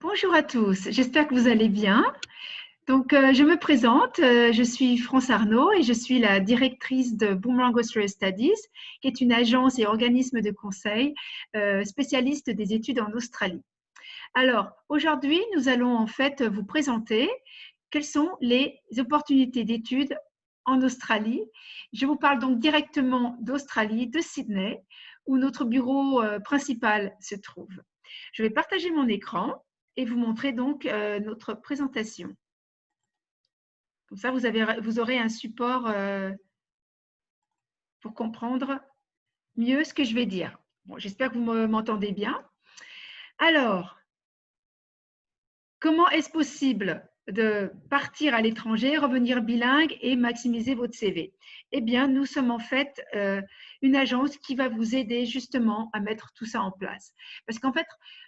Bonjour à tous, j'espère que vous allez bien. Donc, je me présente, je suis France Arnaud et je suis la directrice de Boomerang Australia Studies, qui est une agence et organisme de conseil spécialiste des études en Australie. Alors, aujourd'hui, nous allons en fait vous présenter quelles sont les opportunités d'études en Australie. Je vous parle donc directement d'Australie, de Sydney, où notre bureau principal se trouve. Je vais partager mon écran et vous montrer donc notre présentation. Comme ça, vous aurez un support pour comprendre mieux ce que je vais dire. Bon, j'espère que vous m'entendez bien. Alors, comment est-ce possible de partir à l'étranger, revenir bilingue et maximiser votre CV? Eh bien, nous sommes en fait une agence qui va vous aider justement à mettre tout ça en place. Parce qu'en fait,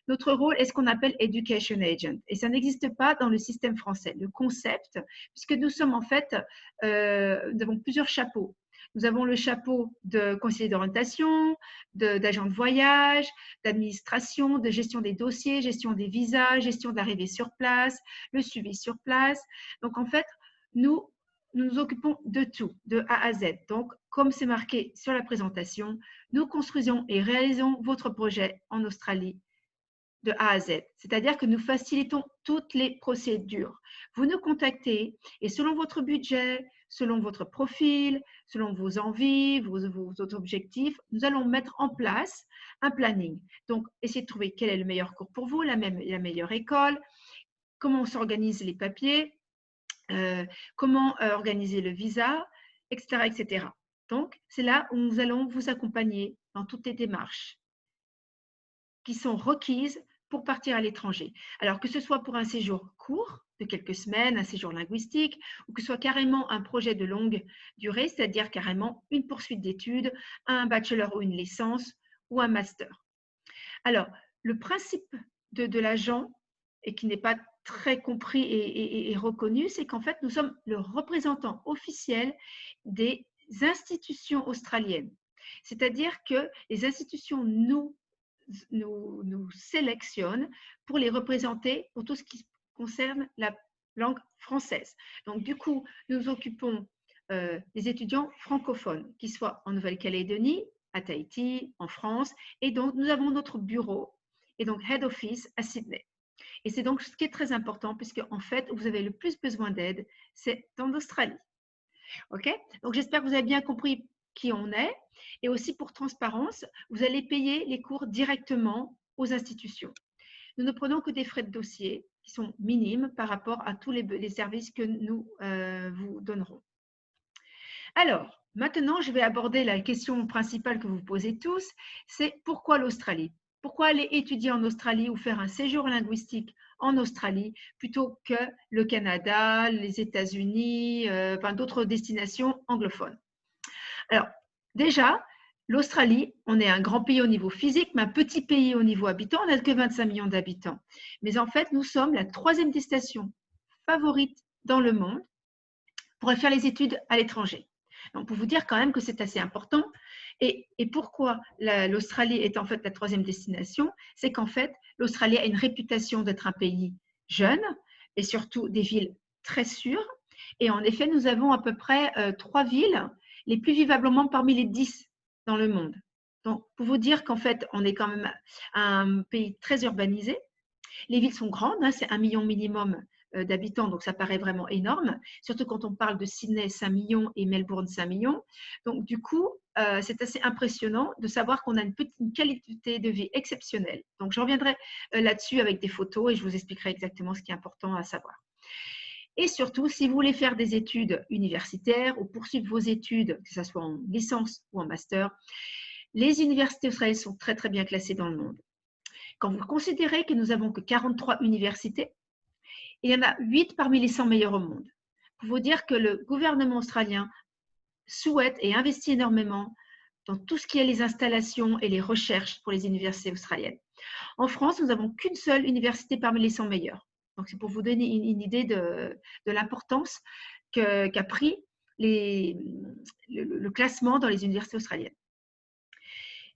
notre rôle est ce qu'on appelle Education Agent et ça n'existe pas dans le système français. Le concept, puisque nous sommes en fait, nous avons plusieurs chapeaux. Nous avons le chapeau de conseiller d'orientation, d'agent de voyage, d'administration, de gestion des dossiers, gestion des visas, gestion de l'arrivée sur place, le suivi sur place. Donc, en fait, nous nous occupons de tout, de A à Z. Donc, comme c'est marqué sur la présentation, nous construisons et réalisons votre projet en Australie de A à Z. C'est-à-dire que nous facilitons toutes les procédures. Vous nous contactez et selon votre budget, selon votre profil, selon vos envies, vos autres objectifs, nous allons mettre en place un planning. Donc, essayez de trouver quel est le meilleur cours pour vous, la meilleure école, comment on s'organise les papiers, comment organiser le visa, etc., etc. Donc, c'est là où nous allons vous accompagner dans toutes les démarches qui sont requises pour partir à l'étranger. Alors que ce soit pour un séjour court de quelques semaines, un séjour linguistique, ou que ce soit carrément un projet de longue durée, c'est-à-dire carrément une poursuite d'études, un bachelor ou une licence ou un master. Alors, le principe de l'agent, et qui n'est pas très compris et reconnu, c'est qu'en fait, nous sommes le représentant officiel des institutions australiennes. C'est-à-dire que les institutions nous sélectionnent pour les représenter pour tout ce qui concerne la langue française. Donc, du coup, nous occupons les étudiants francophones, qui soient en Nouvelle-Calédonie, à Tahiti, en France, et donc nous avons notre bureau et donc Head Office à Sydney. Et c'est donc ce qui est très important, puisque en fait, où vous avez le plus besoin d'aide, c'est en Australie. OK? Donc, j'espère que vous avez bien compris qui on est. Et aussi, pour transparence, vous allez payer les cours directement aux institutions. Nous ne prenons que des frais de dossier qui sont minimes par rapport à tous les services que nous vous donnerons. Alors, maintenant, je vais aborder la question principale que vous posez tous, c'est pourquoi l'Australie? Pourquoi aller étudier en Australie ou faire un séjour linguistique en Australie plutôt que le Canada, les États-Unis, enfin d'autres destinations anglophones? Alors, déjà, l'Australie, on est un grand pays au niveau physique, mais un petit pays au niveau habitant, on n'a que 25 millions d'habitants. Mais en fait, nous sommes la 3e destination favorite dans le monde pour faire les études à l'étranger. Donc, pour vous dire quand même que c'est assez important. Et pourquoi l'Australie est en fait la 3e destination? C'est qu'en fait, l'Australie a une réputation d'être un pays jeune et surtout des villes très sûres. Et en effet, nous avons à peu près 3 villes les plus vivablement parmi les 10 dans le monde. Donc, pour vous dire qu'en fait, on est quand même un pays très urbanisé. Les villes sont grandes, hein, c'est 1 million minimum d'habitants, donc ça paraît vraiment énorme, surtout quand on parle de Sydney 5 millions et Melbourne 5 millions. Donc du coup, c'est assez impressionnant de savoir qu'on a une qualité de vie exceptionnelle. Donc je reviendrai là-dessus avec des photos et je vous expliquerai exactement ce qui est important à savoir. Et surtout, si vous voulez faire des études universitaires ou poursuivre vos études, que ce soit en licence ou en master, les universités australiennes sont très très bien classées dans le monde. Quand vous considérez que nous n'avons que 43 universités, il y en a 8 parmi les 100 meilleures au monde. Pour vous dire que le gouvernement australien souhaite et investit énormément dans tout ce qui est les installations et les recherches pour les universités australiennes. En France, nous n'avons qu'une seule université parmi les 100 meilleures. Donc, c'est pour vous donner une idée de l'importance qu'a pris le classement dans les universités australiennes.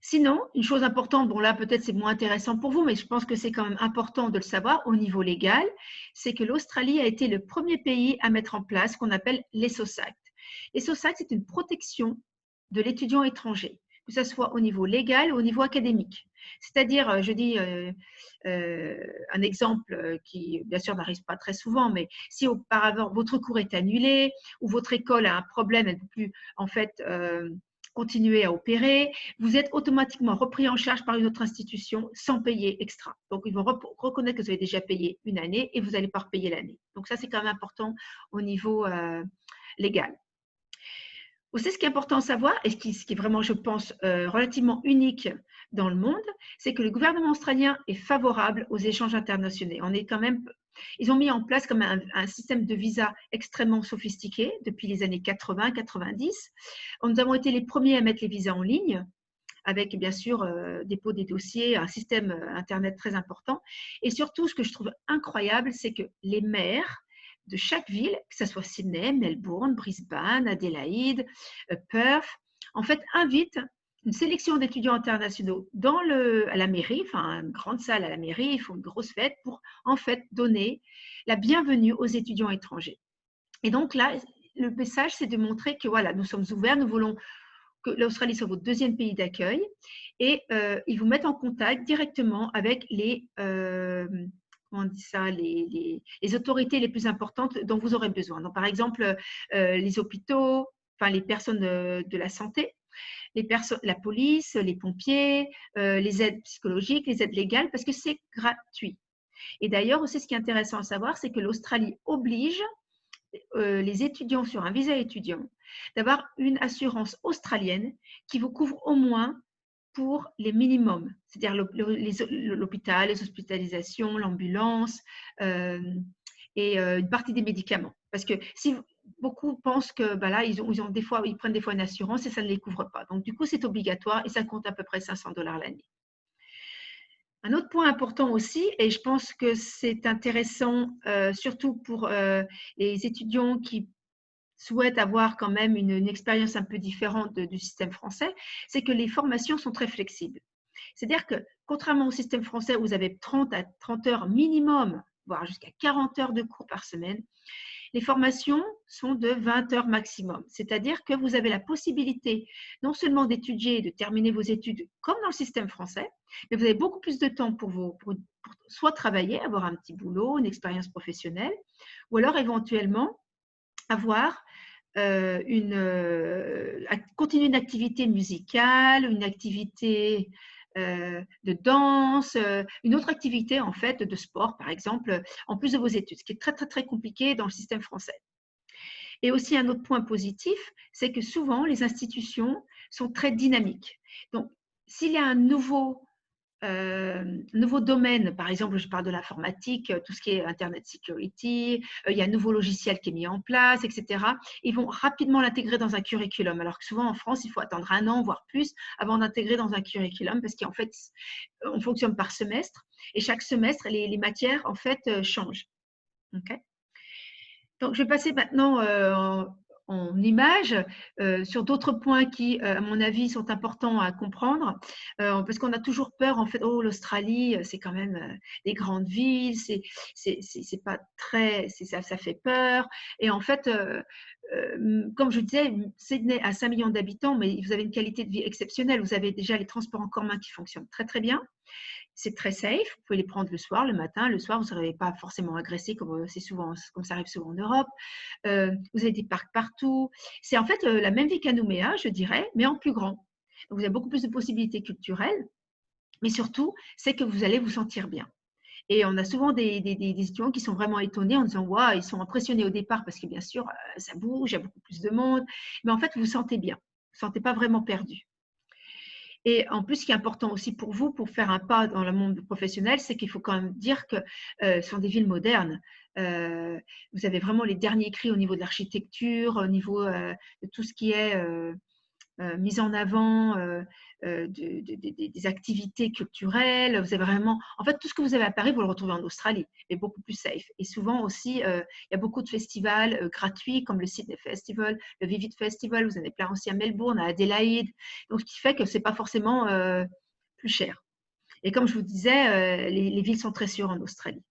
Sinon, une chose importante, bon là peut-être c'est moins intéressant pour vous, mais je pense que c'est quand même important de le savoir au niveau légal, c'est que l'Australie a été le premier pays à mettre en place ce qu'on appelle l'ESOS Act. L'ESOS Act, c'est une protection de l'étudiant étranger, que ce soit au niveau légal ou au niveau académique. C'est-à-dire, je dis un exemple qui, bien sûr, n'arrive pas très souvent, mais si auparavant votre cours est annulé ou votre école a un problème, elle ne peut plus en fait continuer à opérer, vous êtes automatiquement repris en charge par une autre institution sans payer extra. Donc, ils vont reconnaître que vous avez déjà payé une année et vous n'allez pas repayer l'année. Donc, ça, c'est quand même important au niveau légal. Aussi, ce qui est important à savoir, et ce qui est vraiment, je pense, relativement unique dans le monde, c'est que le gouvernement australien est favorable aux échanges internationaux. Ils ont mis en place comme un système de visa extrêmement sophistiqué depuis les années 80-90. Nous avons été les premiers à mettre les visas en ligne, avec bien sûr dépôt des dossiers, un système Internet très important. Et surtout, ce que je trouve incroyable, c'est que les maires de chaque ville, que ce soit Sydney, Melbourne, Brisbane, Adélaïde, Perth, en fait, invitent une sélection d'étudiants internationaux à la mairie, enfin une grande salle à la mairie, ils font une grosse fête pour en fait donner la bienvenue aux étudiants étrangers. Et donc là, le message, c'est de montrer que voilà, nous sommes ouverts, nous voulons que l'Australie soit votre deuxième pays d'accueil et ils vous mettent en contact directement avec comment on dit ça, les autorités les plus importantes dont vous aurez besoin. Donc, par exemple, les hôpitaux, enfin les personnes de la santé, la police, les pompiers, les aides psychologiques, les aides légales, parce que c'est gratuit. Et d'ailleurs, aussi, ce qui est intéressant à savoir, c'est que l'Australie oblige les étudiants sur un visa étudiant d'avoir une assurance australienne qui vous couvre au moins pour les minimums, c'est-à-dire l'hôpital, les hospitalisations, l'ambulance et une partie des médicaments. Parce que si beaucoup pensent que là, ils prennent des fois une assurance et ça ne les couvre pas. Donc, du coup, c'est obligatoire et ça compte à peu près $500 l'année. Un autre point important aussi, et je pense que c'est intéressant surtout pour les étudiants qui souhaitent avoir quand même une expérience un peu différente du système français, c'est que les formations sont très flexibles. C'est-à-dire que contrairement au système français où vous avez 30 à 30 heures minimum, voire jusqu'à 40 heures de cours par semaine, les formations sont de 20 heures maximum. C'est-à-dire que vous avez la possibilité non seulement d'étudier et de terminer vos études comme dans le système français, mais vous avez beaucoup plus de temps pour soit travailler, avoir un petit boulot, une expérience professionnelle, ou alors éventuellement avoir continuer une activité musicale, une activité de danse, une autre activité en fait de sport par exemple, en plus de vos études, ce qui est très très très compliqué dans le système français. Et aussi un autre point positif, c'est que souvent les institutions sont très dynamiques. Donc, s'il y a un nouveau domaine, par exemple, je parle de l'informatique, tout ce qui est Internet Security, il y a un nouveau logiciel qui est mis en place, etc. Ils vont rapidement l'intégrer dans un curriculum. Alors que souvent en France, il faut attendre 1 an, voire plus, avant d'intégrer dans un curriculum, parce qu'en fait, on fonctionne par semestre, et chaque semestre, les matières, en fait, changent. Okay. Donc, je vais passer maintenant en images sur d'autres points qui, à mon avis, sont importants à comprendre parce qu'on a toujours peur, en fait, oh, l'Australie, c'est quand même des grandes villes, c'est pas très, ça fait peur. Et en fait, comme je disais, Sydney a 5 millions d'habitants, mais vous avez une qualité de vie exceptionnelle. Vous avez déjà les transports en commun qui fonctionnent très, très bien. C'est très safe, vous pouvez les prendre le soir, le matin, le soir, vous ne serez pas forcément agressé comme ça arrive souvent en Europe. Vous avez des parcs partout. C'est en fait la même vie qu'à Nouméa, je dirais, mais en plus grand. Donc, vous avez beaucoup plus de possibilités culturelles, mais surtout, c'est que vous allez vous sentir bien. Et on a souvent des étudiants qui sont vraiment étonnés en disant « Waouh, ils sont impressionnés au départ parce que bien sûr, ça bouge, il y a beaucoup plus de monde. » Mais en fait, vous vous sentez bien. Vous ne vous sentez pas vraiment perdu. Et en plus, ce qui est important aussi pour vous, pour faire un pas dans le monde professionnel, c'est qu'il faut quand même dire que ce sont des villes modernes. Vous avez vraiment les derniers cris au niveau de l'architecture, au niveau de tout ce qui est mise en avant des activités culturelles. Vous avez vraiment, en fait, tout ce que vous avez à Paris, vous le retrouvez en Australie, mais beaucoup plus safe. Et souvent aussi, il y a beaucoup de festivals gratuits, comme le Sydney Festival, le Vivid Festival. Vous en avez plein aussi à Melbourne, à Adélaïde. Donc, ce qui fait que c'est pas forcément plus cher. Et comme je vous disais, les villes sont très sûres en Australie.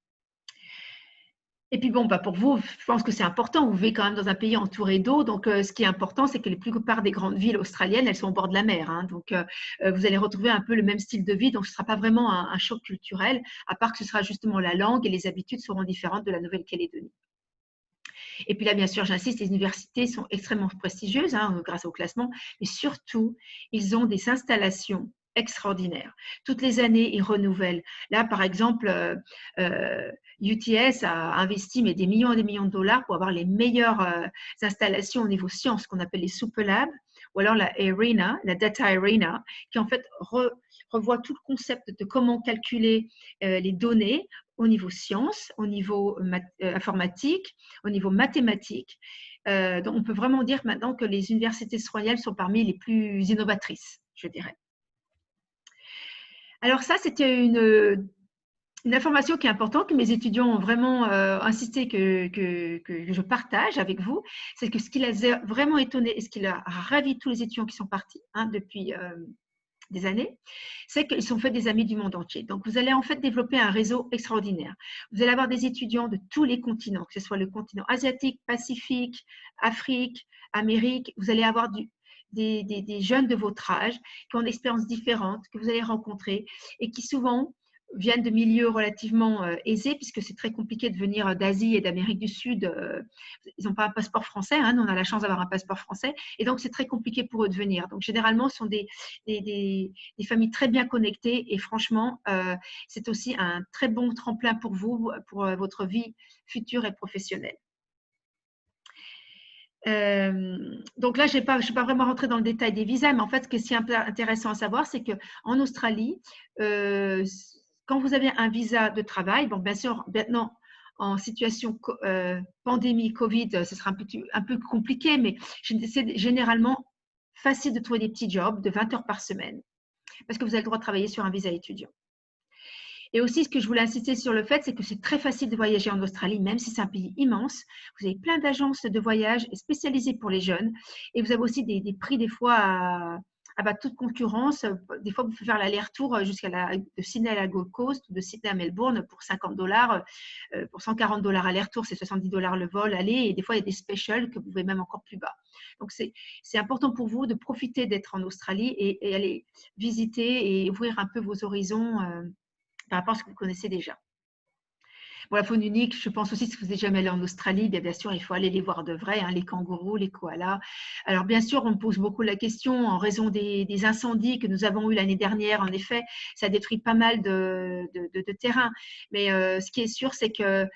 Et puis bon, bah pour vous, je pense que c'est important. Vous vivez quand même dans un pays entouré d'eau. Donc, ce qui est important, c'est que la plupart des grandes villes australiennes, elles sont au bord de la mer. Hein. Donc, vous allez retrouver un peu le même style de vie. Donc, ce ne sera pas vraiment un choc culturel, à part que ce sera justement la langue et les habitudes seront différentes de la Nouvelle-Calédonie. Et puis là, bien sûr, j'insiste, les universités sont extrêmement prestigieuses hein, grâce au classement, mais surtout, ils ont des installations extraordinaires. Toutes les années, ils renouvellent. Là, par exemple, UTS a investi mais des millions et des millions de dollars pour avoir les meilleures installations au niveau science, qu'on appelle les Super Labs, ou alors la Arena, la Data Arena, qui en fait revoit tout le concept de comment calculer les données au niveau science, au niveau informatique, au niveau mathématique. Donc on peut vraiment dire maintenant que les universités royales sont parmi les plus innovatrices, je dirais. Alors ça, c'était une information qui est importante, que mes étudiants ont vraiment insisté que je partage avec vous. C'est que ce qui les a vraiment étonnés et ce qui a ravi tous les étudiants qui sont partis hein, depuis des années, c'est qu'ils sont fait des amis du monde entier. Donc, vous allez en fait développer un réseau extraordinaire. Vous allez avoir des étudiants de tous les continents, que ce soit le continent asiatique, Pacifique, Afrique, Amérique. Vous allez avoir des jeunes de votre âge qui ont des expériences différentes, que vous allez rencontrer et qui souvent viennent de milieux relativement aisés, puisque c'est très compliqué de venir d'Asie et d'Amérique du Sud. Ils n'ont pas un passeport français, hein, nous on a la chance d'avoir un passeport français, et donc c'est très compliqué pour eux de venir. Donc généralement, ce sont des familles très bien connectées, et franchement, c'est aussi un très bon tremplin pour vous, pour votre vie future et professionnelle. Donc là, je ne vais pas vraiment rentrer dans le détail des visas, mais en fait, ce qui est un peu intéressant à savoir, c'est qu'en Australie, quand vous avez un visa de travail, bon, bien sûr, maintenant, en situation pandémie, Covid, ce sera un peu compliqué, mais c'est généralement facile de trouver des petits jobs de 20 heures par semaine, parce que vous avez le droit de travailler sur un visa étudiant. Et aussi, ce que je voulais insister sur le fait, c'est que c'est très facile de voyager en Australie, même si c'est un pays immense. Vous avez plein d'agences de voyage spécialisées pour les jeunes. Et vous avez aussi des prix, des fois, à toute concurrence. Des fois, vous pouvez faire l'aller-retour de Sydney à la Gold Coast ou de Sydney à Melbourne pour $50. Pour $140 aller-retour, c'est $70 le vol aller. Et des fois, il y a des specials que vous pouvez même encore plus bas. Donc, c'est important pour vous de profiter d'être en Australie et aller visiter et ouvrir un peu vos horizons par rapport à ce que vous connaissez déjà. Bon, la faune unique, je pense aussi, si vous n'êtes jamais allé en Australie, bien sûr, il faut aller les voir de vrai, hein, les kangourous, les koalas. Alors, bien sûr, on me pose beaucoup la question en raison des incendies que nous avons eus l'année dernière. En effet, ça détruit pas mal de terrain. Mais ce qui est sûr, c'est que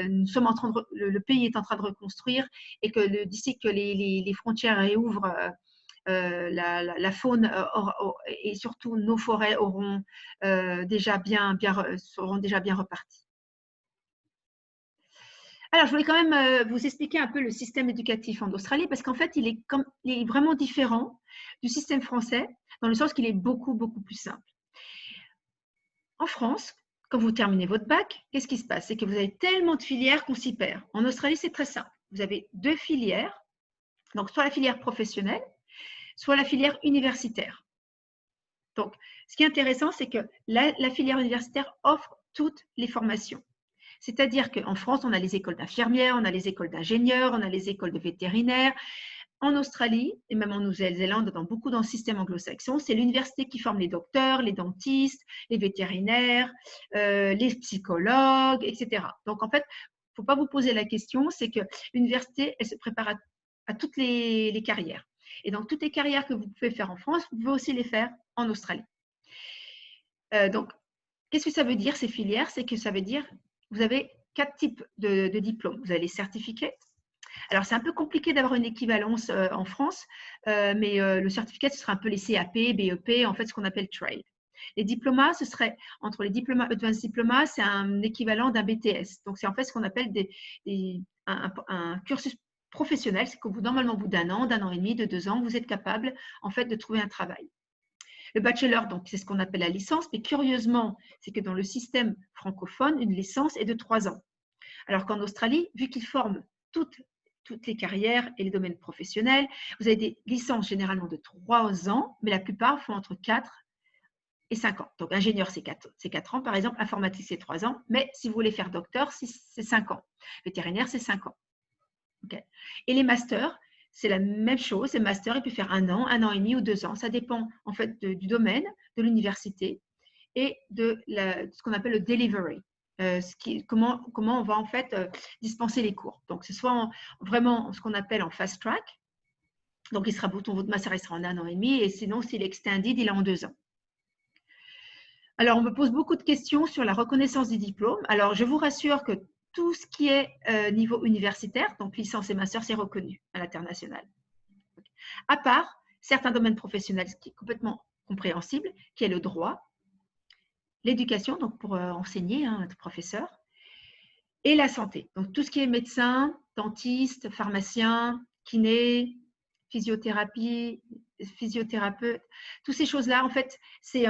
nous sommes le pays est en train de reconstruire et que d'ici que les frontières réouvrent, la faune et surtout nos forêts seront déjà bien reparties. Alors, je voulais quand même vous expliquer un peu le système éducatif en Australie parce qu'en fait, il est vraiment différent du système français dans le sens qu'il est beaucoup, beaucoup plus simple. En France, quand vous terminez votre bac, qu'est-ce qui se passe? C'est que vous avez tellement de filières qu'on s'y perd. En Australie, c'est très simple. Vous avez 2 filières, donc soit la filière professionnelle, soit la filière universitaire. Donc, ce qui est intéressant, c'est que la filière universitaire offre toutes les formations. C'est-à-dire qu'en France, on a les écoles d'infirmières, on a les écoles d'ingénieurs, on a les écoles de vétérinaires. En Australie, et même en Nouvelle-Zélande, dans beaucoup dans le système anglo-saxon, c'est l'université qui forme les docteurs, les dentistes, les vétérinaires, les psychologues, etc. Donc, en fait, il ne faut pas vous poser la question, c'est que l'université, elle se prépare à toutes les carrières. Et donc, toutes les carrières que vous pouvez faire en France, vous pouvez aussi les faire en Australie. Donc, qu'est-ce que ça veut dire, ces filières? C'est que ça veut dire vous avez 4 types de diplômes. Vous avez les certificats. Alors, c'est un peu compliqué d'avoir une équivalence en France, mais le certificat, ce sera un peu les CAP, BEP, en fait, ce qu'on appelle trade. Les diplomas, ce serait entre les diplomas, advanced diploma, c'est un équivalent d'un BTS. Donc, c'est en fait ce qu'on appelle un cursus professionnel, c'est qu'au bout, normalement, au bout d'un an et demi, de 2 ans, vous êtes capable, en fait, de trouver un travail. Le bachelor, donc, c'est ce qu'on appelle la licence, mais curieusement, c'est que dans le système francophone, une licence est de 3 ans. Alors qu'en Australie, vu qu'ils forment toutes les carrières et les domaines professionnels, vous avez des licences généralement de 3 ans, mais la plupart font entre 4 et 5 ans. Donc, ingénieur, c'est 4 ans, par exemple. Informatique, c'est 3 ans. Mais si vous voulez faire docteur, c'est 5 ans. Vétérinaire, c'est 5 ans. Okay. Et les masters, c'est la même chose. Les masters, il peut faire 1 an et demi ou 2 ans. Ça dépend en fait du domaine, de l'université et de ce qu'on appelle le delivery. Comment on va en fait dispenser les cours. Donc, c'est soit vraiment ce qu'on appelle en fast track. Donc, votre master, il sera en 1 an et demi. Et sinon, s'il est extended, il est en 2 ans. Alors, on me pose beaucoup de questions sur la reconnaissance des diplômes. Alors, je vous rassure que tout ce qui est niveau universitaire, donc licence et master, c'est reconnu à l'international. À part certains domaines professionnels, ce qui est complètement compréhensible, qui est le droit, l'éducation, donc pour enseigner, être professeur, et la santé. Donc, tout ce qui est médecin, dentiste, pharmacien, kiné, physiothérapie, physiothérapeute, toutes ces choses-là, en fait, c'est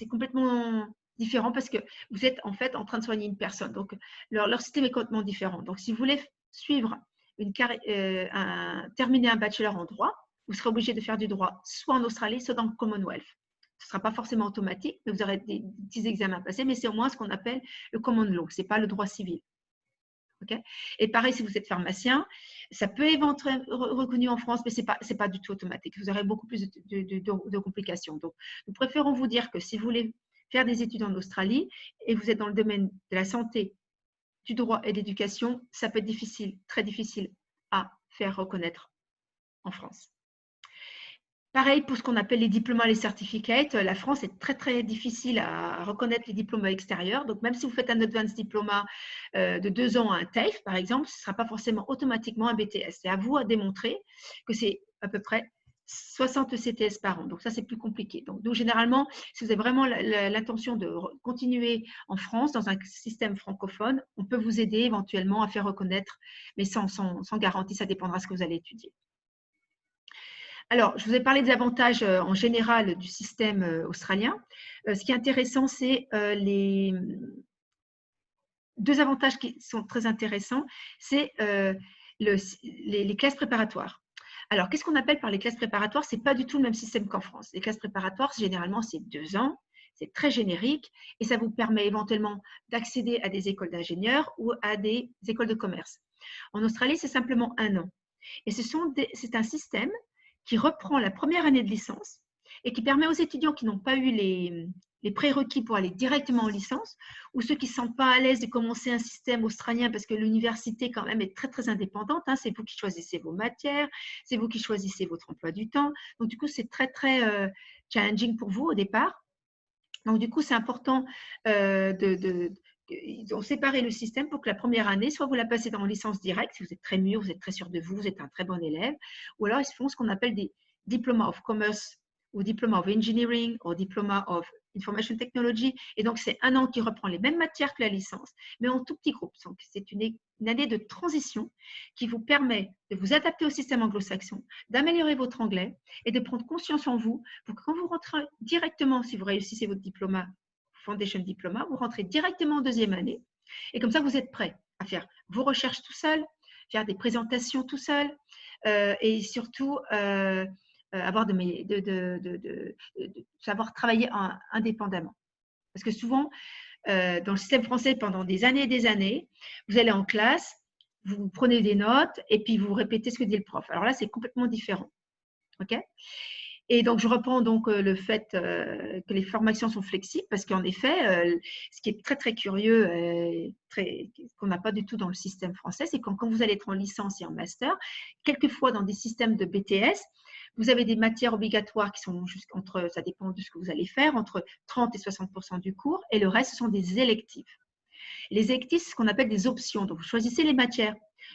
complètement différent parce que vous êtes en fait en train de soigner une personne. Donc, leur système est complètement différent. Donc, si vous voulez suivre terminer un bachelor en droit, vous serez obligé de faire du droit soit en Australie, soit dans le Commonwealth. Ce ne sera pas forcément automatique, mais vous aurez des petits examens à passer, mais c'est au moins ce qu'on appelle le common law, ce n'est pas le droit civil. Okay. Et pareil, si vous êtes pharmacien, ça peut être reconnu en France, mais ce n'est pas du tout automatique. Vous aurez beaucoup plus de complications. Donc, nous préférons vous dire que si vous voulez faire des études en Australie et vous êtes dans le domaine de la santé, du droit et de l'éducation, ça peut être difficile, très difficile à faire reconnaître en France. Pareil pour ce qu'on appelle les diplômes et les certificats. La France est très, très difficile à reconnaître les diplômes extérieurs. Donc, même si vous faites un Advanced Diploma de 2 ans à un TAFE, par exemple, ce ne sera pas forcément automatiquement un BTS. C'est à vous à démontrer que c'est à peu près 60 CTS par an. Donc, ça, c'est plus compliqué. Donc, généralement, si vous avez vraiment l'intention de continuer en France, dans un système francophone, on peut vous aider éventuellement à faire reconnaître, mais sans garantie, ça dépendra de ce que vous allez étudier. Alors, je vous ai parlé des avantages en général du système australien. Ce qui est intéressant, c'est les 2 avantages qui sont très intéressants, c'est les classes préparatoires. Alors, qu'est-ce qu'on appelle par les classes préparatoires? Ce n'est pas du tout le même système qu'en France. Les classes préparatoires, généralement, c'est 2 ans, c'est très générique et ça vous permet éventuellement d'accéder à des écoles d'ingénieurs ou à des écoles de commerce. En Australie, c'est simplement 1 an. Et c'est un système qui reprend la première année de licence et qui permet aux étudiants qui n'ont pas eu les prérequis pour aller directement en licence ou ceux qui ne sont pas à l'aise de commencer un système australien parce que l'université quand même est très très indépendante. C'est vous qui choisissez vos matières, c'est vous qui choisissez votre emploi du temps. Donc du coup, c'est très très challenging pour vous au départ. Donc du coup, c'est important ils ont séparé le système pour que la première année, soit vous la passez dans licence directe, si vous êtes très mûr, vous êtes très sûr de vous, vous êtes un très bon élève, ou alors ils font ce qu'on appelle des Diploma of Commerce ou Diploma of Engineering ou Diploma of Information Technology. Et donc, c'est 1 an qui reprend les mêmes matières que la licence, mais en tout petit groupe. Donc, c'est une année de transition qui vous permet de vous adapter au système anglo-saxon, d'améliorer votre anglais et de prendre conscience en vous pour que quand vous rentrez directement, si vous réussissez votre diplôme, Foundation Diploma, vous rentrez directement en 2e année et comme ça, vous êtes prêt à faire vos recherches tout seul, faire des présentations tout seul et surtout savoir travailler indépendamment. Parce que souvent, dans le système français, pendant des années, vous allez en classe, vous prenez des notes et puis vous répétez ce que dit le prof. Alors là, c'est complètement différent. OK ? Et donc, je reprends donc le fait que les formations sont flexibles parce qu'en effet, ce qui est très, très curieux, qu'on n'a pas du tout dans le système français, c'est quand vous allez être en licence et en master, quelquefois dans des systèmes de BTS, vous avez des matières obligatoires qui sont ça dépend de ce que vous allez faire, entre 30 et 60% du cours, et le reste, ce sont des électifs. Les électifs, c'est ce qu'on appelle des options. Donc, vous choisissez les matières.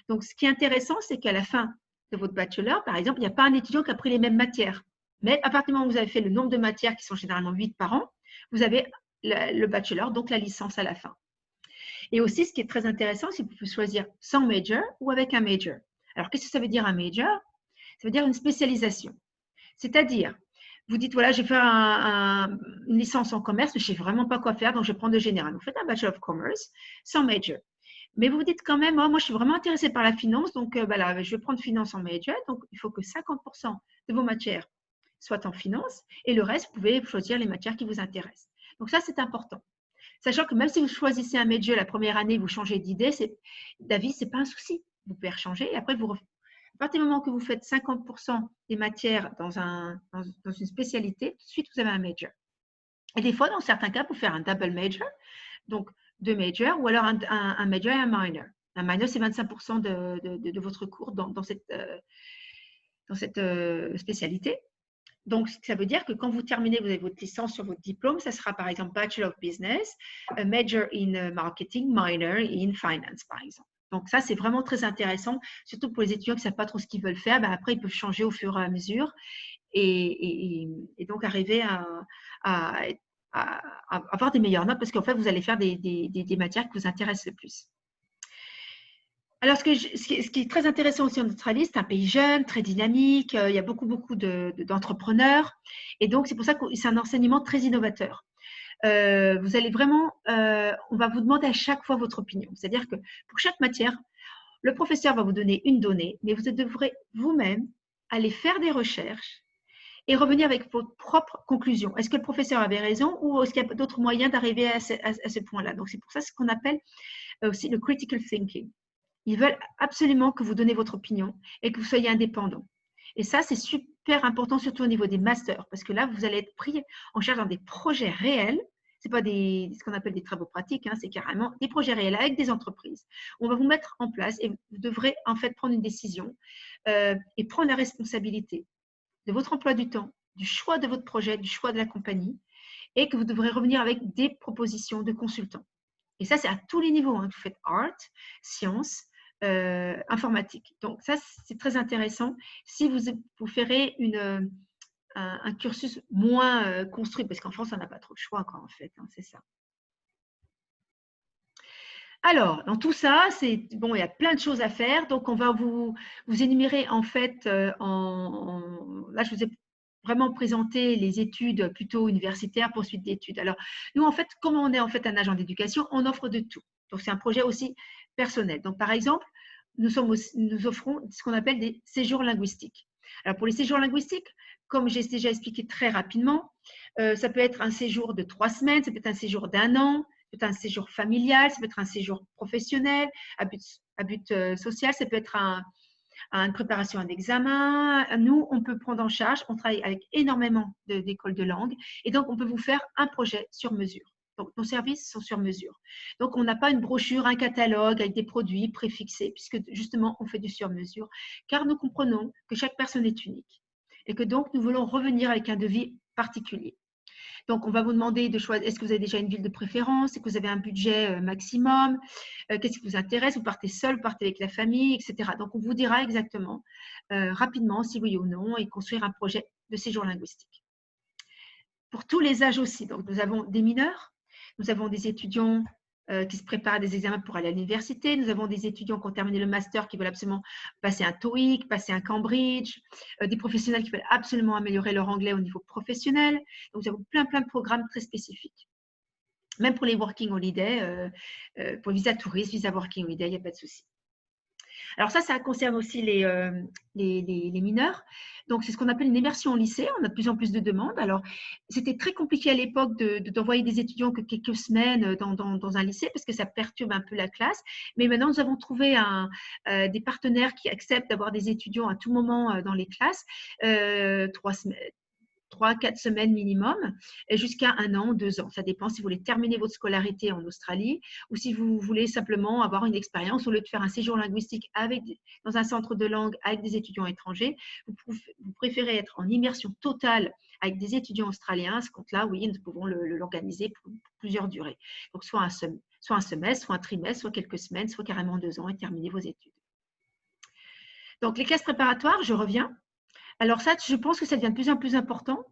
Donc, ce qui est intéressant, c'est qu'à la fin de votre bachelor, par exemple, il n'y a pas un étudiant qui a pris les mêmes matières. Mais à partir du moment où vous avez fait le nombre de matières qui sont généralement 8 par an, vous avez le bachelor, donc la licence à la fin. Et aussi, ce qui est très intéressant, c'est que vous pouvez choisir sans major ou avec un major. Alors, qu'est-ce que ça veut dire un major? Ça veut dire une spécialisation. C'est-à-dire, vous dites, voilà, je vais faire une licence en commerce, mais je ne sais vraiment pas quoi faire, donc je vais prendre le général. Vous faites un Bachelor of Commerce sans major. Mais vous vous dites quand même, oh, moi, je suis vraiment intéressée par la finance, donc voilà, je vais prendre finance en major. Donc, il faut que 50% de vos matières soient en finance et le reste, vous pouvez choisir les matières qui vous intéressent. Donc, ça, c'est important. Sachant que même si vous choisissez un major la première année, vous changez d'avis, ce n'est pas un souci. Vous pouvez changer et après, à partir du moment que vous faites 50% des matières dans une spécialité, tout de suite, vous avez un major. Et des fois, dans certains cas, vous faire un double major, donc 2 majors, ou alors un major et un minor. Un minor, c'est 25% de votre cours dans cette spécialité. Donc, ça veut dire que quand vous terminez, vous avez votre licence sur votre diplôme, ça sera par exemple Bachelor of Business, a Major in Marketing, Minor in Finance, par exemple. Donc, ça, c'est vraiment très intéressant, surtout pour les étudiants qui ne savent pas trop ce qu'ils veulent faire. Ben, après, ils peuvent changer au fur et à mesure et donc arriver à avoir des meilleures notes parce qu'en fait, vous allez faire des matières qui vous intéressent le plus. Alors, ce qui est très intéressant aussi en Australie, c'est un pays jeune, très dynamique, il y a beaucoup d'entrepreneurs. Et donc, c'est pour ça que c'est un enseignement très innovateur. Vous allez vraiment, on va vous demander à chaque fois votre opinion. C'est-à-dire que pour chaque matière, le professeur va vous donner une donnée, mais vous devrez vous-même aller faire des recherches et revenir avec vos propres conclusions. Est-ce que le professeur avait raison ou est-ce qu'il y a d'autres moyens d'arriver à ce point-là? Donc, c'est pour ça ce qu'on appelle aussi le critical thinking. Ils veulent absolument que vous donnez votre opinion et que vous soyez indépendant. Et ça, c'est super important, surtout au niveau des masters, parce que là, vous allez être pris en charge dans des projets réels. Ce n'est pas ce qu'on appelle des travaux pratiques, hein, c'est carrément des projets réels avec des entreprises. On va vous mettre en place et vous devrez en fait prendre une décision et prendre la responsabilité de votre emploi du temps, du choix de votre projet, du choix de la compagnie, et que vous devrez revenir avec des propositions de consultants. Et ça, c'est à tous les niveaux. Hein. Vous faites art, sciences, informatique. Donc, ça, c'est très intéressant. Si vous ferez un cursus moins construit, parce qu'en France, on n'a pas trop de choix, quoi, en fait. Hein, c'est ça. Alors, dans tout ça, bon, il y a plein de choses à faire. Donc, on va vous énumérer, en fait, là, je vous ai vraiment présenté les études plutôt universitaires, poursuite d'études. Alors, nous, en fait, comme on est en fait un agent d'éducation, on offre de tout. Donc, c'est un projet aussi personnel. Donc, par exemple, nous offrons ce qu'on appelle des séjours linguistiques. Alors, pour les séjours linguistiques, comme j'ai déjà expliqué très rapidement, ça peut être un séjour de 3 semaines, ça peut être un séjour d'1 an, ça peut être un séjour familial, ça peut être un séjour professionnel, à but social, ça peut être une préparation à un examen. Nous, on peut prendre en charge, on travaille avec énormément d'écoles de langue et donc on peut vous faire un projet sur mesure. Donc, nos services sont sur mesure. Donc, on n'a pas une brochure, un catalogue avec des produits préfixés, puisque justement, on fait du sur mesure, car nous comprenons que chaque personne est unique et que donc, nous voulons revenir avec un devis particulier. Donc, on va vous demander de choisir, est-ce que vous avez déjà une ville de préférence? Est-ce que vous avez un budget maximum? Qu'est-ce qui vous intéresse? Vous partez seul, vous partez avec la famille, etc. Donc, on vous dira exactement, rapidement, si oui ou non, et construire un projet de séjour linguistique. Pour tous les âges aussi. Donc, nous avons des mineurs, nous avons des étudiants qui se préparent à des examens pour aller à l'université. Nous avons des étudiants qui ont terminé le master qui veulent absolument passer un TOEIC, passer un Cambridge, des professionnels qui veulent absolument améliorer leur anglais au niveau professionnel. Donc, nous avons plein de programmes très spécifiques. Même pour les working holiday, pour les visa touristes, visa working holiday, il n'y a pas de souci. Alors ça concerne aussi les mineurs. Donc, c'est ce qu'on appelle une immersion au lycée. On a de plus en plus de demandes. Alors, c'était très compliqué à l'époque d'envoyer des étudiants que quelques semaines dans un lycée parce que ça perturbe un peu la classe. Mais maintenant, nous avons trouvé des partenaires qui acceptent d'avoir des étudiants à tout moment dans les classes, 3-4 semaines minimum, jusqu'à 1 an, 2 ans. Ça dépend si vous voulez terminer votre scolarité en Australie ou si vous voulez simplement avoir une expérience au lieu de faire un séjour linguistique dans un centre de langue avec des étudiants étrangers. Vous préférez être en immersion totale avec des étudiants australiens. À ce compte-là, oui, nous pouvons l'organiser pour plusieurs durées. Donc, soit un semestre, soit un trimestre, soit quelques semaines, soit carrément 2 ans et terminer vos études. Donc, les classes préparatoires, je reviens. Alors ça, je pense que ça devient de plus en plus important.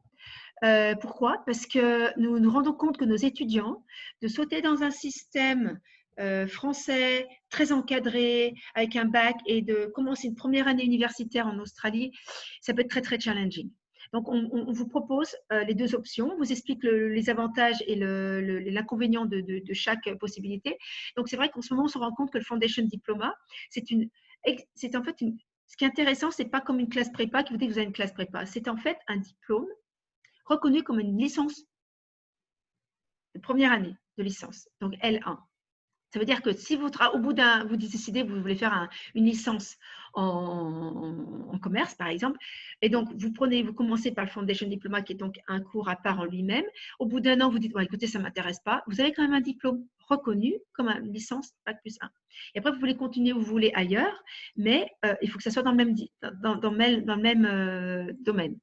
Pourquoi? Parce que nous nous rendons compte que nos étudiants, de sauter dans un système français, très encadré, avec un bac, et de commencer une première année universitaire en Australie, ça peut être très, très challenging. Donc, on vous propose les deux options, on vous explique les avantages et l'inconvénient de chaque possibilité. Donc, c'est vrai qu'en ce moment, on se rend compte que le Foundation Diploma, c'est en fait ce qui est intéressant, c'est pas comme une classe prépa qui vous dit que vous avez une classe prépa. C'est en fait un diplôme reconnu comme une licence de première année de licence, donc L1. Ça veut dire que si au bout vous décidez que vous voulez faire une licence en commerce, par exemple, et donc vous commencez par le Foundation Diploma, qui est donc un cours à part en lui-même. Au bout d'un an, vous dites, écoutez, ça ne m'intéresse pas. Vous avez quand même un diplôme reconnu comme une licence Bac+1. Et après, vous voulez continuer où vous voulez ailleurs, mais il faut que ça soit dans le même, domaine.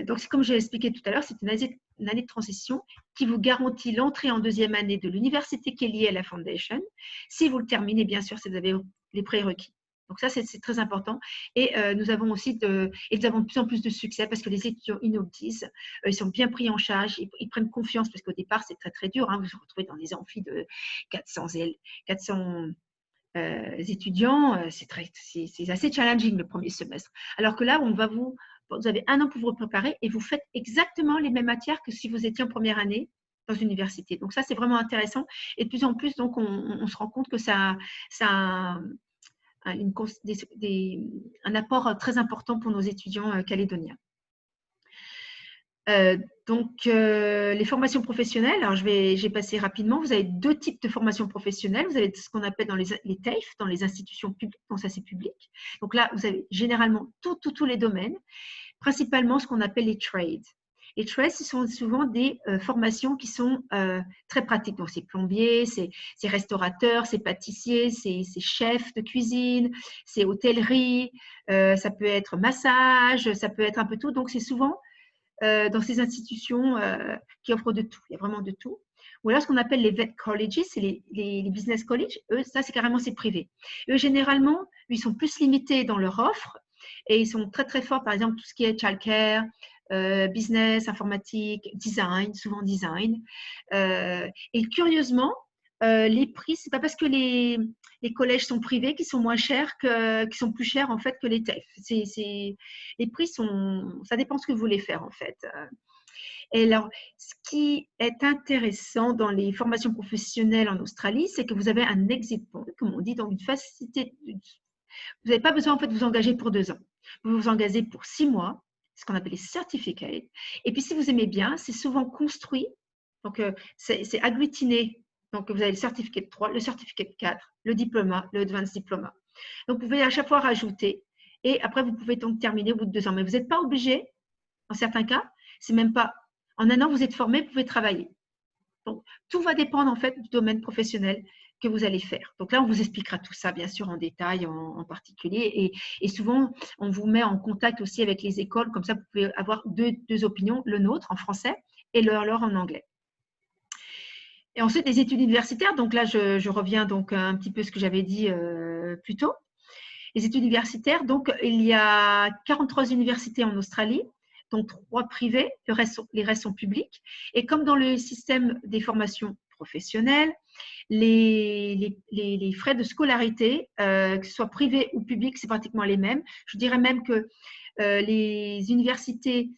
Donc, comme j'ai expliqué tout à l'heure, c'est une année de transition qui vous garantit l'entrée en deuxième année de l'université qui est liée à la Foundation. Si vous le terminez, bien sûr, si vous avez les prérequis. Donc ça, c'est très important. Et nous avons de plus en plus de succès parce que les étudiants, ils nous le disent, ils sont bien pris en charge, ils prennent confiance parce qu'au départ, c'est très, très dur. Vous vous retrouvez dans des amphis de 400 étudiants. C'est assez challenging le premier semestre. Alors que là, vous avez un an pour vous préparer et vous faites exactement les mêmes matières que si vous étiez en première année dans une université. Donc ça, c'est vraiment intéressant. Et de plus en plus, donc, on se rend compte que ça a un apport très important pour nos étudiants calédoniens. Les formations professionnelles, alors je vais passer rapidement. Vous avez deux types de formations professionnelles. Vous avez ce qu'on appelle dans les TAFE, dans les institutions publiques, donc ça c'est public. Donc là, vous avez généralement tous les domaines, principalement ce qu'on appelle les trades. Les trades, ce sont souvent des formations qui sont très pratiques. Donc, c'est plombier, c'est restaurateur, c'est pâtissier, c'est chef de cuisine, c'est hôtellerie, ça peut être massage, ça peut être un peu tout. Donc, c'est souvent dans ces institutions qui offrent de tout. Il y a vraiment de tout. Ou alors, ce qu'on appelle les vet colleges, c'est les business colleges. Eux, ça, c'est carrément, c'est privé. Eux, généralement, ils sont plus limités dans leur offre et ils sont très, très forts, par exemple, tout ce qui est childcare, business, informatique, design, souvent design. Et curieusement, les prix, c'est pas parce que les collèges sont privés qui sont moins chers qui sont plus chers en fait que les TAFE. Les prix ça dépend ce que vous voulez faire en fait. Et alors, ce qui est intéressant dans les formations professionnelles en Australie, c'est que vous avez un exit point, comme on dit, donc une facilité. Vous n'avez pas besoin en fait de vous engager pour 2 ans. Vous vous engagez pour 6 mois, ce qu'on appelle les certificates. Et puis, si vous aimez bien, c'est souvent construit. Donc, c'est agglutiné. Donc, vous avez le certificat 3, le certificat 4, le diplôme, le advanced diploma. Donc, vous pouvez à chaque fois rajouter. Et après, vous pouvez donc terminer au bout de 2 ans. Mais vous n'êtes pas obligé, en certains cas, c'est même pas. En un an, vous êtes formé, vous pouvez travailler. Donc, tout va dépendre en fait du domaine professionnel que vous allez faire. Donc là, on vous expliquera tout ça, bien sûr, en détail, en particulier. Et souvent, on vous met en contact aussi avec les écoles. Comme ça, vous pouvez avoir deux opinions, le nôtre en français et leur en anglais. Et ensuite, les études universitaires. Donc là, je reviens donc un petit peu à ce que j'avais dit plus tôt. Les études universitaires, donc il y a 43 universités en Australie, dont 3 privées, les restes sont publics. Et comme dans le système des formations professionnelles, les frais de scolarité, que ce soit privés ou publics, c'est pratiquement les mêmes. Je dirais même que les universités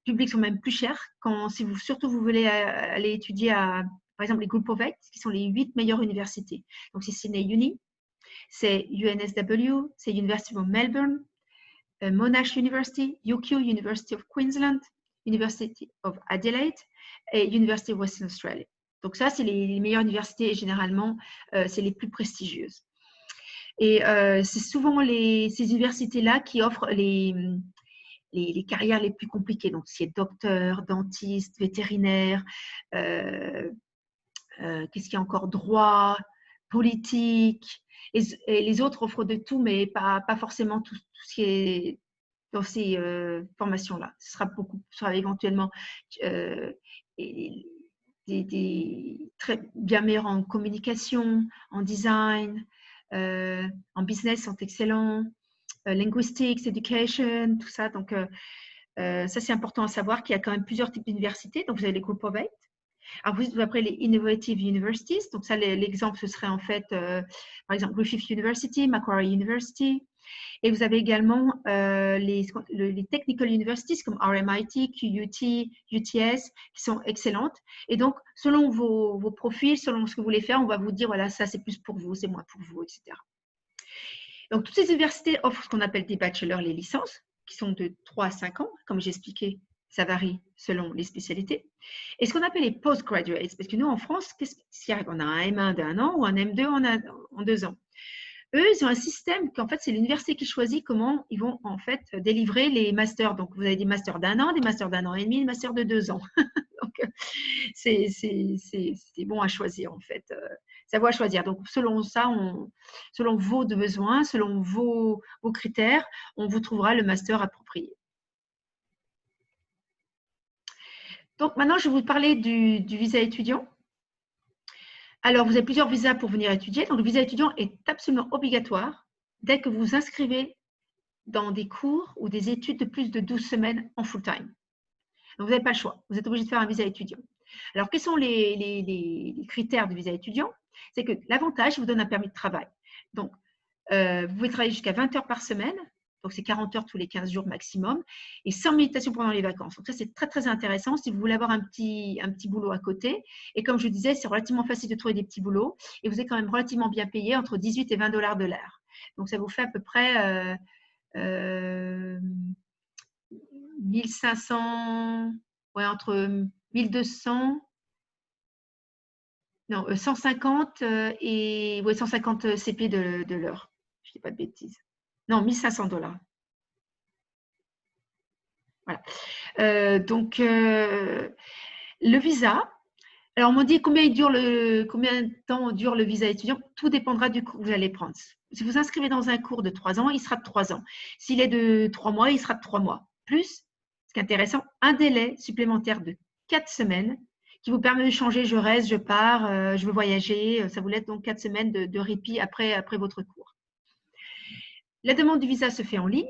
publiques sont même plus chères surtout vous voulez aller étudier par exemple, les Group of 8, qui sont les 8 meilleures universités. Donc, c'est Sydney Uni, c'est UNSW, c'est University of Melbourne, Monash University, UQ, University of Queensland, University of Adelaide et University of Western Australia. Donc ça, c'est les meilleures universités et généralement, c'est les plus prestigieuses. Et c'est souvent ces universités-là qui offrent les carrières les plus compliquées. Donc, c'est docteur, dentiste, vétérinaire, qu'est-ce qu'il y a encore, droit, politique. Et les autres offrent de tout, mais pas forcément tout ce qui est dans ces formations-là. Ce sera éventuellement des très bien meilleurs en communication, en design, en business, sont excellents, linguistics, education, tout ça. Donc, ça, c'est important à savoir qu'il y a quand même plusieurs types d'universités. Donc, vous avez les Group of 8. Alors, vous après les Innovative Universities. Donc, ça, l'exemple, ce serait en fait, par exemple, Griffith University, Macquarie University. Et vous avez également les Technical Universities comme RMIT, QUT, UTS, qui sont excellentes. Et donc, selon vos profils, selon ce que vous voulez faire, on va vous dire, voilà, ça, c'est plus pour vous, c'est moins pour vous, etc. Donc, toutes ces universités offrent ce qu'on appelle des bachelors, les licences, qui sont de 3 à 5 ans. Comme j'ai expliqué, ça varie selon les spécialités. Et ce qu'on appelle les postgraduates, parce que nous, en France, qu'est-ce qui arrive? On a un M1 d'1 an ou un M2 en 2 ans. Eux, ils ont un système qu'en fait, c'est l'université qui choisit comment ils vont en fait délivrer les masters. Donc, vous avez des masters d'1 an, des masters d'1 an et demi, des masters de 2 ans. Donc, c'est bon à choisir en fait. Ça vaut à choisir. Donc, selon ça, selon vos besoins, selon vos critères, on vous trouvera le master approprié. Donc, maintenant, je vais vous parler du visa étudiant. Alors, vous avez plusieurs visas pour venir étudier. Donc, le visa étudiant est absolument obligatoire dès que vous vous inscrivez dans des cours ou des études de plus de 12 semaines en full-time. Donc, vous n'avez pas le choix. Vous êtes obligé de faire un visa étudiant. Alors, quels sont les critères du visa étudiant? C'est que l'avantage, il vous donne un permis de travail. Donc, vous pouvez travailler jusqu'à 20 heures par semaine. Donc, c'est 40 heures tous les 15 jours maximum et sans méditation pendant les vacances. Donc, ça, c'est très, très intéressant si vous voulez avoir un petit boulot à côté. Et comme je disais, c'est relativement facile de trouver des petits boulots et vous êtes quand même relativement bien payé entre 18 et 20 dollars de l'heure. Donc, ça vous fait à peu près 1500, ouais, entre 1200, non, 150 et ouais, 150 CP de l'heure. Je ne dis pas de bêtises. Non, 1500 dollars. Voilà. Donc, le visa. Alors, on m'a dit combien de temps dure le visa étudiant. Tout dépendra du cours que vous allez prendre. Si vous inscrivez dans un cours de 3 ans, il sera de 3 ans. S'il est de 3 mois, il sera de 3 mois. Plus, ce qui est intéressant, un délai supplémentaire de 4 semaines qui vous permet de changer, je reste, je pars, je veux voyager. Ça vous laisse donc 4 semaines de répit après votre cours. La demande du visa se fait en ligne.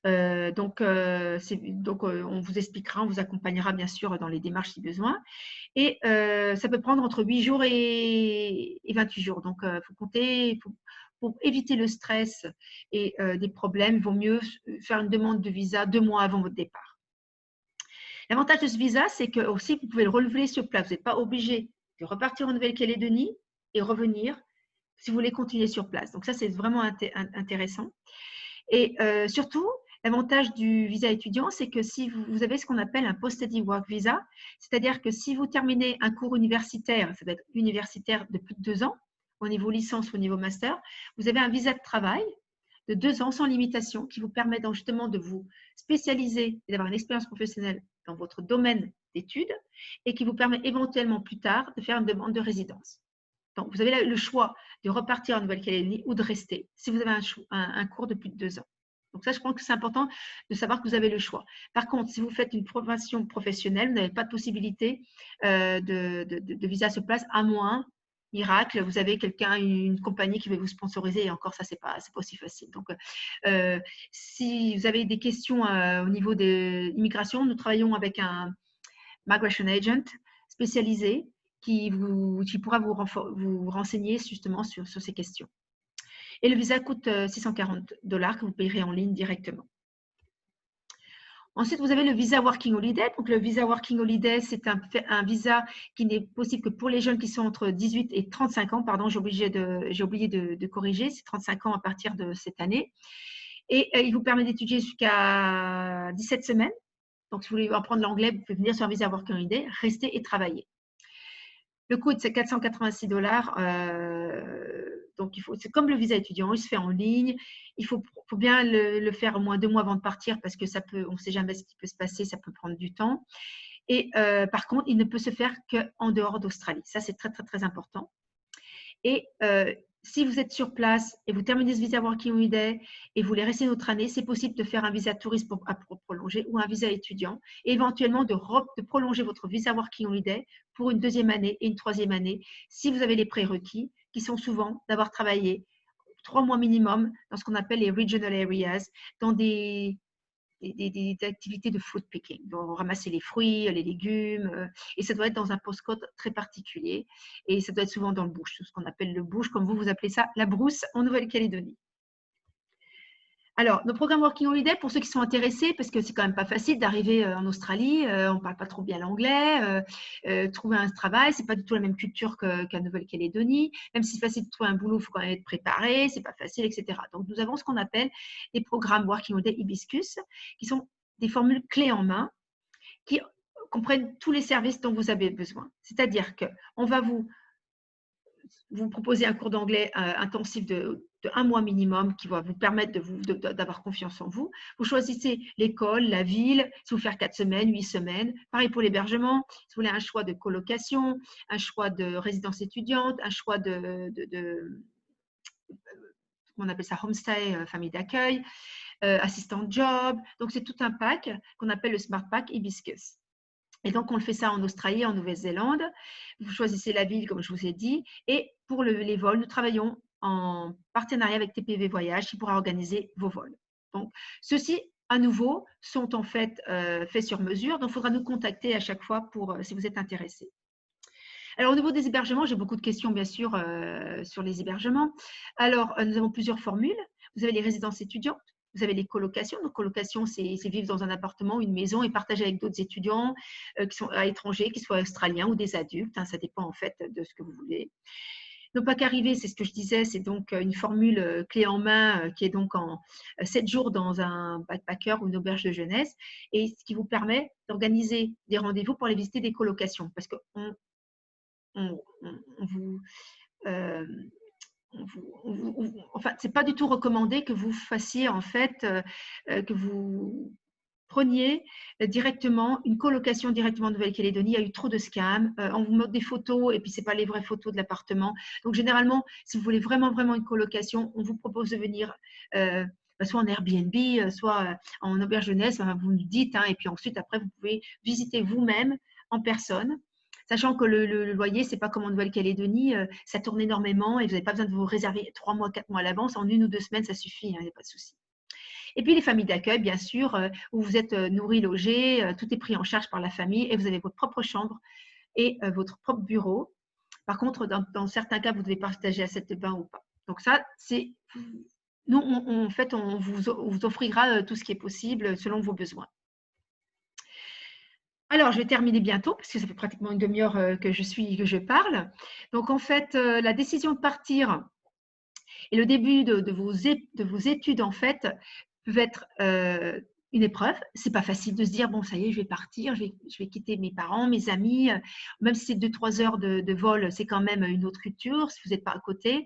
Donc, on vous expliquera, on vous accompagnera bien sûr dans les démarches si besoin. Et ça peut prendre entre 8 jours et 28 jours. Donc, il faut compter, pour éviter le stress et des problèmes, il vaut mieux faire une demande de visa 2 mois avant votre départ. L'avantage de ce visa, c'est que aussi vous pouvez le relever sur place. Vous n'êtes pas obligé de repartir en Nouvelle-Calédonie et revenir si vous voulez continuer sur place. Donc, ça, c'est vraiment intéressant. Et surtout, l'avantage du visa étudiant, c'est que si vous avez ce qu'on appelle un post-study work visa, c'est-à-dire que si vous terminez un cours universitaire, ça doit être universitaire de plus de 2 ans, au niveau licence ou au niveau master, vous avez un visa de travail de 2 ans sans limitation qui vous permet donc justement de vous spécialiser et d'avoir une expérience professionnelle dans votre domaine d'études et qui vous permet éventuellement plus tard de faire une demande de résidence. Donc, vous avez le choix de repartir en Nouvelle-Calédonie ou de rester si vous avez un cours de plus de 2 ans. Donc ça, je pense que c'est important de savoir que vous avez le choix. Par contre, si vous faites une formation professionnelle, vous n'avez pas de possibilité de visa sur place, à moins, miracle, vous avez une compagnie qui va vous sponsoriser et encore ça, c'est pas aussi facile. Donc, si vous avez des questions au niveau de l'immigration, nous travaillons avec un migration agent spécialisé qui pourra vous renseigner justement sur ces questions. Et le visa coûte 640 $ que vous payerez en ligne directement. Ensuite, vous avez le visa Working Holiday. Donc, le visa Working Holiday, c'est un visa qui n'est possible que pour les jeunes qui sont entre 18 et 35 ans. Pardon, j'ai oublié de corriger. C'est 35 ans à partir de cette année. Et il vous permet d'étudier jusqu'à 17 semaines. Donc, si vous voulez apprendre l'anglais, vous pouvez venir sur un visa Working Holiday, rester et travailler. Le coût, c'est 486 $. Donc, c'est comme le visa étudiant, il se fait en ligne. Il faut bien le faire au moins 2 mois avant de partir parce que on ne sait jamais ce qui peut se passer, ça peut prendre du temps. Et par contre, il ne peut se faire qu'en dehors d'Australie. Ça, c'est très, très, très important. Et si vous êtes sur place et vous terminez ce visa Working Holiday et vous voulez rester une autre année, c'est possible de faire un visa touriste pour prolonger ou un visa étudiant et éventuellement de prolonger votre visa Working Holiday pour une 2e année et une 3e année si vous avez les prérequis qui sont souvent d'avoir travaillé 3 mois minimum dans ce qu'on appelle les regional areas, dans des des activités de fruit picking. Donc, ramasser les fruits, les légumes, et ça doit être dans un postcode très particulier. Et ça doit être souvent dans le bush, ce qu'on appelle le bush, comme vous appelez ça, la brousse en Nouvelle-Calédonie. Alors, nos programmes Working Holiday, pour ceux qui sont intéressés, parce que c'est quand même pas facile d'arriver en Australie, on ne parle pas trop bien l'anglais, trouver un travail, c'est pas du tout la même culture qu'à Nouvelle-Calédonie. Même si c'est facile de trouver un boulot, il faut quand même être préparé, c'est pas facile, etc. Donc, nous avons ce qu'on appelle les programmes Working Holiday Hibiscus, qui sont des formules clés en main, qui comprennent tous les services dont vous avez besoin. C'est-à-dire qu'on va vous proposer un cours d'anglais intensif de 1 mois minimum qui va vous permettre d'avoir confiance en vous. Vous choisissez l'école, la ville, si vous faire 4 semaines, 8 semaines. Pareil pour l'hébergement, si vous voulez un choix de colocation, un choix de résidence étudiante, un choix on appelle ça homestay, famille d'accueil, assistant job. Donc, c'est tout un pack qu'on appelle le Smart Pack Hibiscus. Et donc, on le fait ça en Australie, en Nouvelle-Zélande. Vous choisissez la ville, comme je vous ai dit. Et pour les vols, nous travaillons en partenariat avec TPV Voyage qui pourra organiser vos vols. Donc, ceux-ci, à nouveau, sont en fait faits sur mesure. Donc, il faudra nous contacter à chaque fois si vous êtes intéressé. Alors, au niveau des hébergements, j'ai beaucoup de questions, bien sûr, sur les hébergements. Alors, nous avons plusieurs formules. Vous avez les résidences étudiantes. Vous avez les colocations. Donc, colocation, c'est vivre dans un appartement, une maison et partager avec d'autres étudiants qui sont à l'étranger, qu'ils soient australiens ou des adultes. Hein, ça dépend en fait de ce que vous voulez. Ne pas qu'arriver, c'est ce que je disais, c'est donc une formule clé en main qui est donc en 7 jours dans un backpacker ou une auberge de jeunesse et ce qui vous permet d'organiser des rendez-vous pour aller visiter des colocations parce qu'on vous… enfin, c'est pas du tout recommandé que vous fassiez en fait, que vous preniez directement une colocation directement en Nouvelle-Calédonie. Il y a eu trop de scams. On vous montre des photos et puis c'est pas les vraies photos de l'appartement. Donc généralement, si vous voulez vraiment une colocation, on vous propose de venir soit en Airbnb, soit en auberge jeunesse. Vous nous dites, hein, et puis ensuite après vous pouvez visiter vous-même en personne. Sachant que le loyer, c'est pas comme en Nouvelle-Calédonie, ça tourne énormément et vous n'avez pas besoin de vous réserver 3 mois, 4 mois à l'avance. En 1 ou 2 semaines, ça suffit, il n'y a pas de souci. Et puis les familles d'accueil, bien sûr, où vous êtes nourri, logé, tout est pris en charge par la famille et vous avez votre propre chambre et votre propre bureau. Par contre, dans certains cas, vous devez partager la salle de bain ou pas. Donc ça, c'est… Nous, en fait, on vous offrira tout ce qui est possible selon vos besoins. Alors, je vais terminer bientôt parce que ça fait pratiquement une demi-heure que je parle. Donc, en fait, la décision de partir et le début de vos études, en fait, peuvent être une épreuve. C'est pas facile de se dire, bon, ça y est, je vais partir, je vais quitter mes parents, mes amis. Même si c'est 2-3 heures de vol, c'est quand même une autre culture si vous n'êtes pas à côté.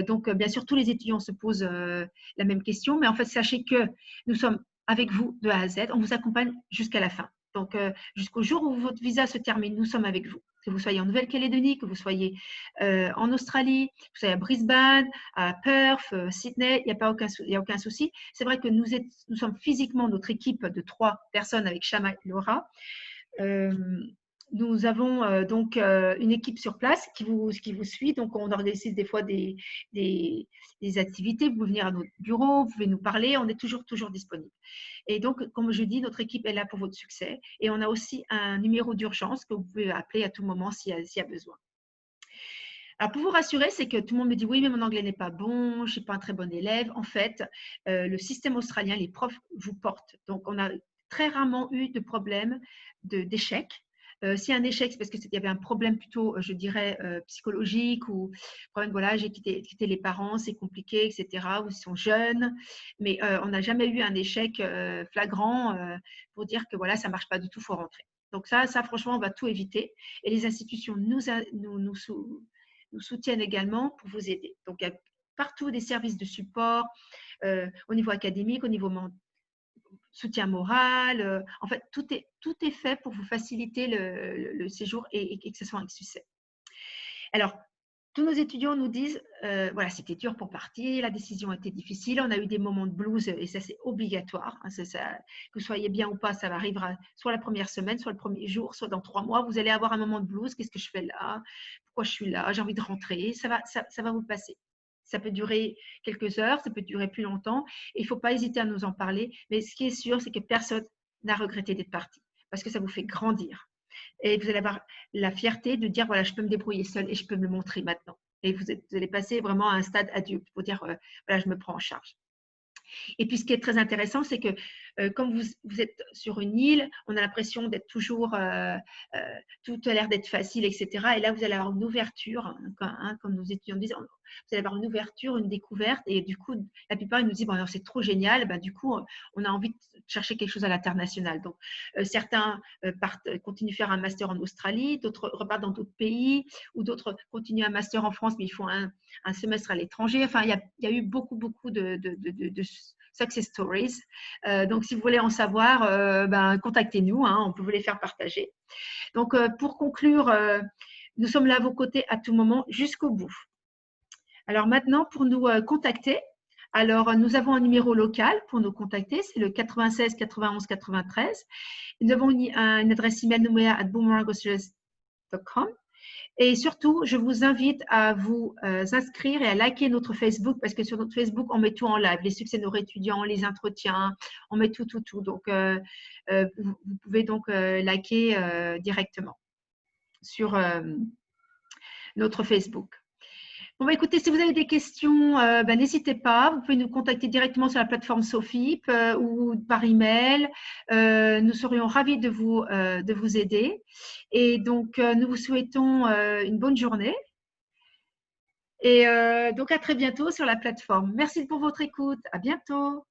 Donc, bien sûr, tous les étudiants se posent la même question. Mais en fait, sachez que nous sommes avec vous de A à Z. On vous accompagne jusqu'à la fin. Donc, jusqu'au jour où votre visa se termine, nous sommes avec vous. Que vous soyez en Nouvelle-Calédonie, que vous soyez en Australie, que vous soyez à Brisbane, à Perth, Sydney, il n'y a aucun souci. C'est vrai que nous sommes physiquement notre équipe de 3 personnes avec Shama et Laura. Nous avons donc une équipe sur place qui vous suit. Donc, on organise des fois des activités. Vous pouvez venir à notre bureau, vous pouvez nous parler. On est toujours disponible. Et donc, comme je dis, notre équipe est là pour votre succès. Et on a aussi un numéro d'urgence que vous pouvez appeler à tout moment s'il y a besoin. Alors, pour vous rassurer, c'est que tout le monde me dit « Oui, mais mon anglais n'est pas bon, je ne suis pas un très bon élève. » En fait, le système australien, les profs vous portent. Donc, on a très rarement eu de problème d'échec. S'il y a un échec, c'est parce qu'il y avait un problème plutôt, je dirais, psychologique ou problème, voilà, j'ai quitté les parents, c'est compliqué, etc., ou ils sont jeunes. Mais on n'a jamais eu un échec flagrant pour dire que voilà, ça ne marche pas du tout, il faut rentrer. Donc ça, franchement, on va tout éviter. Et les institutions nous soutiennent également pour vous aider. Donc, il y a partout des services de support au niveau académique, au niveau soutien moral. En fait, tout est fait pour vous faciliter le séjour et que ce soit un succès. Alors, tous nos étudiants nous disent voilà, c'était dur pour partir, la décision était difficile, on a eu des moments de blues et ça, c'est obligatoire. Hein, que vous soyez bien ou pas, ça arrivera soit la première semaine, soit le premier jour, soit dans 3 mois. Vous allez avoir un moment de blues. Qu'est-ce que je fais là? Pourquoi je suis là? J'ai envie de rentrer. Ça va vous passer. Ça peut durer quelques heures, ça peut durer plus longtemps. Et il ne faut pas hésiter à nous en parler. Mais ce qui est sûr, c'est que personne n'a regretté d'être parti parce que ça vous fait grandir. Et vous allez avoir la fierté de dire, voilà, je peux me débrouiller seule et je peux me le montrer maintenant. Et vous allez passer vraiment à un stade adulte pour dire, voilà, je me prends en charge. Et puis, ce qui est très intéressant, c'est que comme vous êtes sur une île, on a l'impression d'être toujours, tout a l'air d'être facile, etc. Et là, vous allez avoir une ouverture, comme nos étudiants disent, vous allez avoir une ouverture, une découverte. Et du coup, la plupart, ils nous disent, bon, c'est trop génial. Ben, du coup, on a envie de chercher quelque chose à l'international. Donc, certains continuent à faire un master en Australie, d'autres repartent dans d'autres pays, ou d'autres continuent un master en France, mais ils font un semestre à l'étranger. Enfin, il y a eu beaucoup de success stories. Donc, si vous voulez en savoir, contactez-nous, on peut vous les faire partager. Donc, pour conclure, nous sommes là à vos côtés à tout moment jusqu'au bout. Alors maintenant, pour nous contacter, alors nous avons un numéro local pour nous contacter, c'est le 96 91 93. Nous avons une adresse email numea@boomerangaustralia.com. Et surtout, je vous invite à vous inscrire et à liker notre Facebook parce que sur notre Facebook, on met tout en live, les succès de nos étudiants, les entretiens, on met tout. Donc, vous pouvez donc liker directement sur notre Facebook. Bon, écoutez, si vous avez des questions, n'hésitez pas. Vous pouvez nous contacter directement sur la plateforme Sofip ou par email. Nous serions ravis de vous aider. Et donc, nous vous souhaitons une bonne journée. Et donc, à très bientôt sur la plateforme. Merci pour votre écoute. À bientôt.